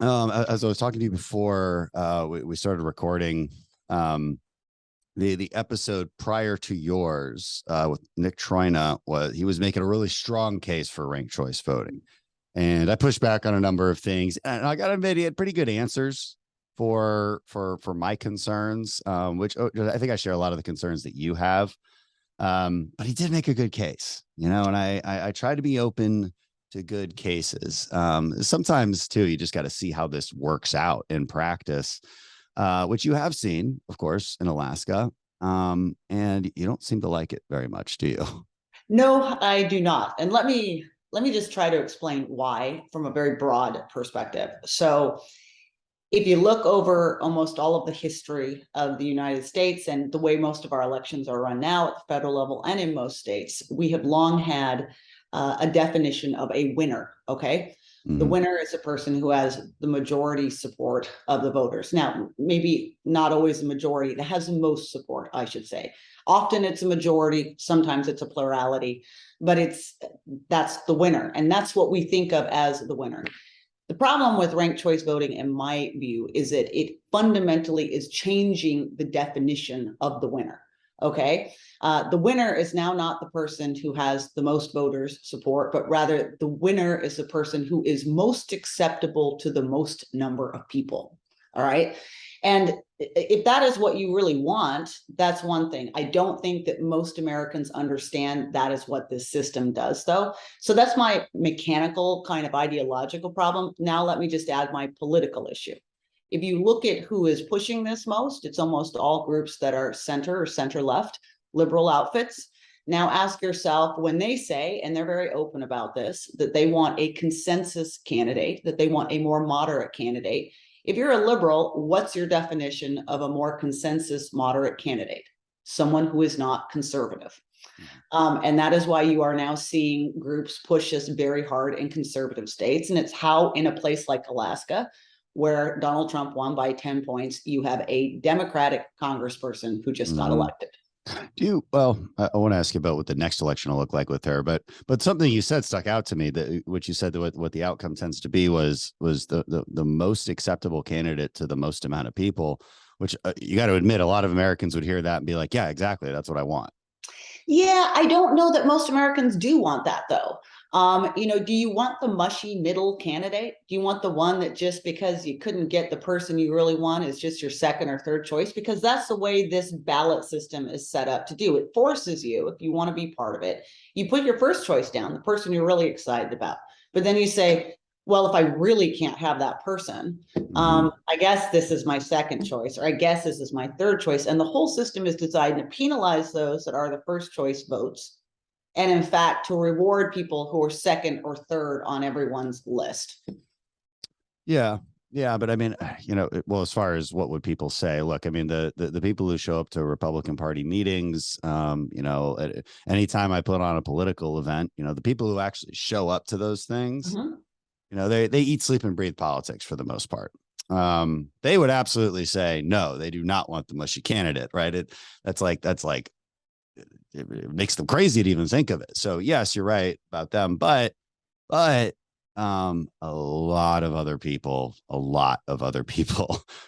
As I was talking to you before we started recording, um, the episode prior to yours with Nick Troina he was making a really strong case for ranked choice voting, and I pushed back on a number of things, and I got to admit he had pretty good answers for my concerns, which I think I share a lot of the concerns that you have. But he did make a good case, and I try to be open to good cases. Sometimes too, you just got to see how this works out in practice, which you have seen, of course, in Alaska. And you don't seem to like it very much, do you? No, I do not. And let me just try to explain why from a very broad perspective. So, if you look over almost all of the history of the United States and the way most of our elections are run now at the federal level and in most states, we have long had a definition of a winner. Okay. The Mm-hmm. winner is a person who has the majority support of the voters. Now, maybe not always the majority, that has the most support, I should say. Often it's a majority, sometimes it's a plurality, but that's the winner. And that's what we think of as the winner. The problem with ranked choice voting, in my view, is that it fundamentally is changing the definition of the winner. Okay. The winner is now not the person who has the most voters' support, but rather the winner is the person who is most acceptable to the most number of people. All right. And if that is what you really want, that's one thing. I don't think that most Americans understand that is what this system does, though. So that's my mechanical kind of ideological problem. Now, let me just add my political issue. If you look at who is pushing this most, it's almost all groups that are center or center left, liberal outfits. Now, ask yourself when they say, and they're very open about this, that they want a consensus candidate, that they want a more moderate candidate. If you're a liberal, what's your definition of a more consensus moderate candidate? Someone who is not conservative. And that is why you are now seeing groups push this very hard in conservative states. And it's how, in a place like Alaska, where Donald Trump won by 10 points, you have a Democratic congressperson who just got Mm-hmm. elected. Well, I want to ask you about what the next election will look like with her, but something you said stuck out to me, that what you said, that what the outcome tends to be was the most acceptable candidate to the most amount of people, which you got to admit, a lot of Americans would hear that and be like, yeah, exactly, that's what I want. Yeah, I don't know that most Americans do want that though. Do you want the mushy middle candidate? Do you want the one that just because you couldn't get the person you really want is just your second or third choice? Because that's the way this ballot system is set up to do. It forces you, if you want to be part of it, you put your first choice down, the person you're really excited about. But then you say, well, if I really can't have that person, Mm-hmm. I guess this is my second choice, or I guess this is my third choice. And the whole system is designed to penalize those that are the first choice votes. And in fact, to reward people who are second or third on everyone's list. Yeah. Yeah, but I mean, well, as far as what would people say, look, I mean, the people who show up to Republican Party meetings, anytime I put on a political event, the people who actually show up to those things, Mm-hmm. they eat, sleep, and breathe politics for the most part. They would absolutely say no, they do not want the mushy candidate, right? That's like it makes them crazy to even think of it. So yes, you're right about them, but a lot of other people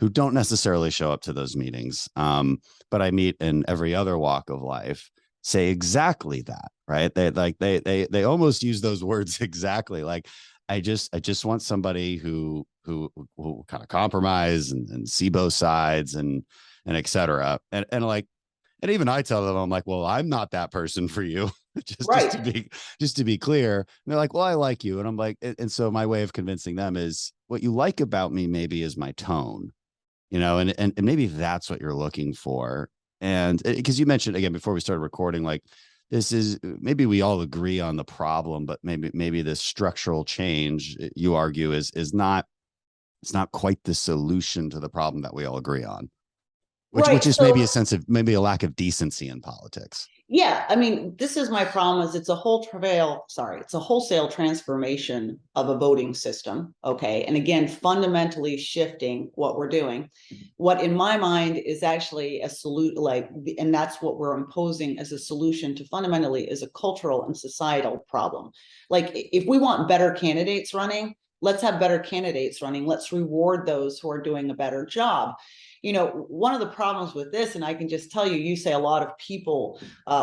who don't necessarily show up to those meetings, but I meet in every other walk of life, say exactly that, right? They almost use those words exactly. Like, I just want somebody who kind of compromise and see both sides and et cetera. And even I tell them, I'm like, well, I'm not that person for you. just just Right. to be clear. And they're like, well, I like you. And I'm like, and so my way of convincing them is, what you like about me maybe is my tone, and maybe that's what you're looking for. And because you mentioned again before we started recording, like, this is, maybe we all agree on the problem, but maybe this structural change, you argue, is not, it's not quite the solution to the problem that we all agree on, which Right. is So maybe a sense of, maybe a lack of decency in politics. yeah, I mean, this is my problem is it's a wholesale transformation of a voting system. Okay. And again, fundamentally shifting what we're doing. What in my mind is actually a solution, and that's what we're imposing as a solution to fundamentally is a cultural and societal problem. Like if we want better candidates running, let's have better candidates running. Let's reward those who are doing a better job. You know, one of the problems with this, and I can just tell you, you say a lot of people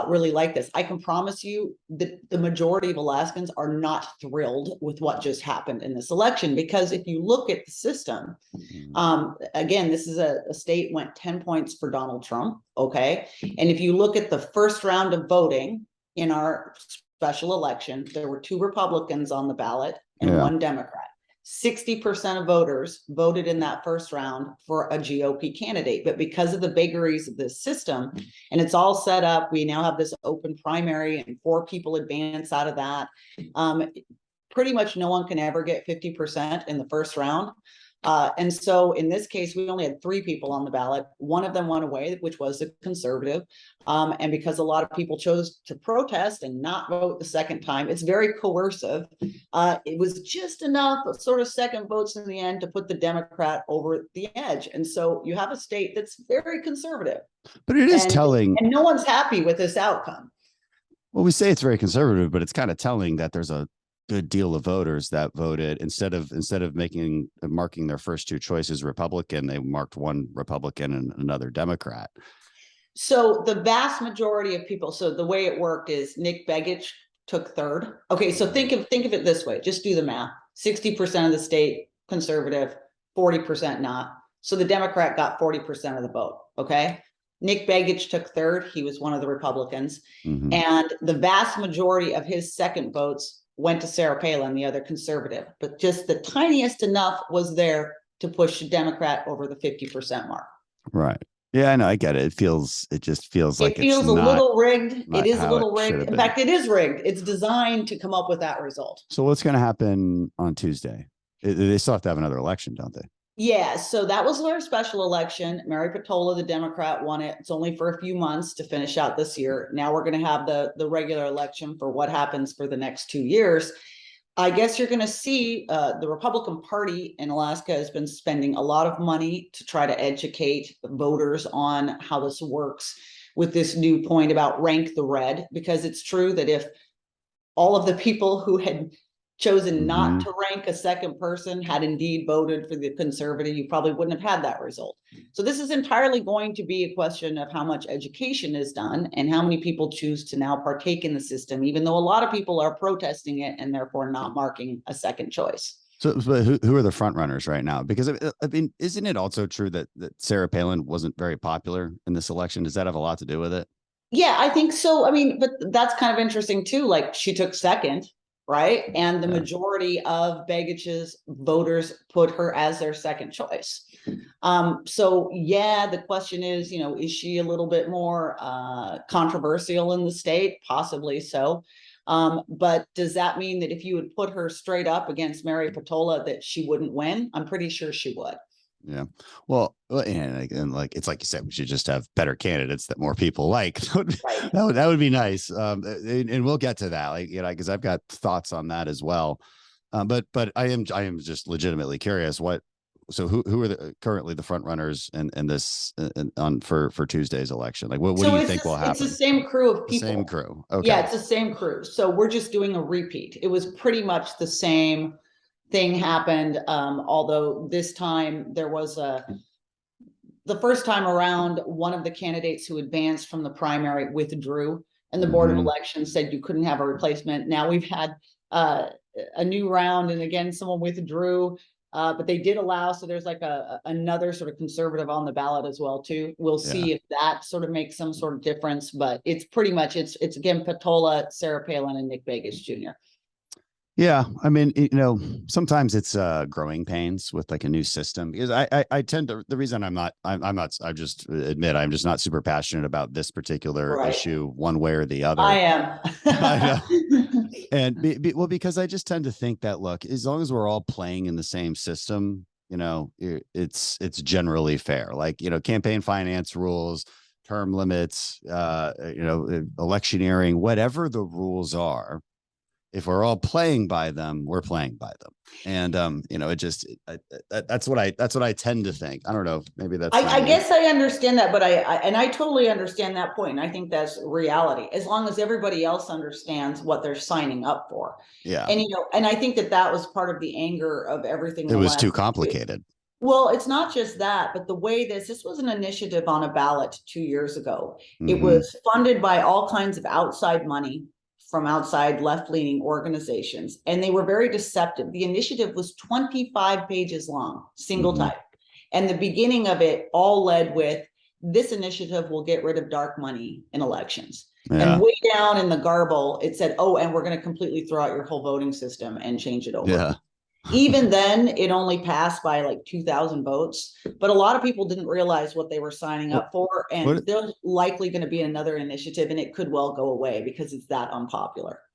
really like this. I can promise you that the majority of Alaskans are not thrilled with what just happened in this election, because if you look at the system, again, this is a state went 10 points for Donald Trump. Okay. And if you look at the first round of voting in our special election, there were 2 Republicans on the ballot and 1 Democrat. 60% of voters voted in that first round for a GOP candidate. But because of the vagaries of this system, and it's all set up, we now have this open primary and 4 people advance out of that. Pretty much no one can ever get 50% in the first round. And so in this case, we only had 3 people on the ballot. One of them went away, which was a conservative. And because a lot of people chose to protest and not vote the second time, it's very coercive. It was just enough of sort of second votes in the end to put the Democrat over the edge. And so you have a state that's very conservative. But it is telling. And no one's happy with this outcome. Well, we say it's very conservative, but it's kind of telling that there's a good deal of voters that voted instead of marking their first 2 choices Republican, they marked 1 Republican and another Democrat. So the vast majority of people, so the way it worked is Nick Begich took 3rd. Okay, so think of it this way. Just do the math. 60% of the state conservative, 40% not. So the Democrat got 40% of the vote. Okay. Nick Begich took 3rd. He was one of the Republicans. And the vast majority of his second votes went to Sarah Palin, the other conservative, but just the tiniest enough was there to push a Democrat over the 50% mark. Right. Yeah, I know. I get it. It just feels like it feels a little rigged. It is a little rigged. In fact, it is rigged. It's designed to come up with that result. So what's going to happen on Tuesday? They still have to have another election, don't they? Yeah, so that was our special election. Mary Patola, the Democrat, won it. It's only for a few months to finish out this year. Now we're going to have the regular election for what happens for the next 2 years. I guess you're going to see the Republican Party in Alaska has been spending a lot of money to try to educate voters on how this works with this new point about rank the red, because it's true that if all of the people who had chosen not to rank a second person had indeed voted for the conservative, you probably wouldn't have had that result. So this is entirely going to be a question of how much education is done and how many people choose to now partake in the system, even though a lot of people are protesting it and therefore not marking a second choice. So who are the front runners right now? Because I mean, isn't it also true that Sarah Palin wasn't very popular in this election? Does that have a lot to do with it? Yeah, I think so. I mean, but that's kind of interesting too. Like she took 2nd. Right. And the majority of Begich's voters put her as their second choice. So, yeah, the question is, you know, is she a little bit more controversial in the state? Possibly so. But does that mean that if you would put her straight up against Mary Patola that she wouldn't win? I'm pretty sure she would. Yeah. Well, and like it's like you said, we should just have better candidates that more people like. That would be nice. And we'll get to that, like, you know, because I've got thoughts on that as well. But I am just legitimately curious so who are currently the front runners in this for Tuesday's election? Like what do you think will happen? It's the same crew of people. Same crew. Okay. Yeah, it's the same crew. So we're just doing a repeat. It was pretty much the same thing happened, although this time there was the first time around, one of the candidates who advanced from the primary withdrew, and the Board of Elections said you couldn't have a replacement. Now we've had a new round, and again someone withdrew, but they did allow, so there's like another sort of conservative on the ballot as well too. We'll see if that sort of makes some sort of difference, but it's pretty much it's again Patola, Sarah Palin, and Nick Begich Jr. Yeah, I mean, you know, sometimes it's growing pains with like a new system, because I tend to, the reason I just admit I'm just not super passionate about this particular issue one way or the other. I am. I know. And well, because I just tend to think that, look, as long as we're all playing in the same system, you know, it's generally fair. Like, you know, campaign finance rules, term limits, you know, electioneering, whatever the rules are. if we're all playing by them, we're playing by them. And that's what I tend to think. I don't know, maybe that's I guess I understand that, but I totally understand that point. I think that's reality, as long as everybody else understands what they're signing up for. Yeah. And and I think that was part of the anger of everything. It was too complicated. Well, it's not just that, but the way this was an initiative on a ballot 2 years ago. It Mm-hmm. was funded by all kinds of outside money from outside left-leaning organizations, and they were very deceptive. The initiative was 25 pages long, single Mm-hmm. type. And the beginning of it all led with, this initiative will get rid of dark money in elections. Yeah. And way down in the garble, it said, oh, and we're going to completely throw out your whole voting system and change it over. Yeah. Even then, it only passed by like 2,000 votes, but a lot of people didn't realize what they were signing up for. And there's likely going to be another initiative, and it could well go away because it's that unpopular.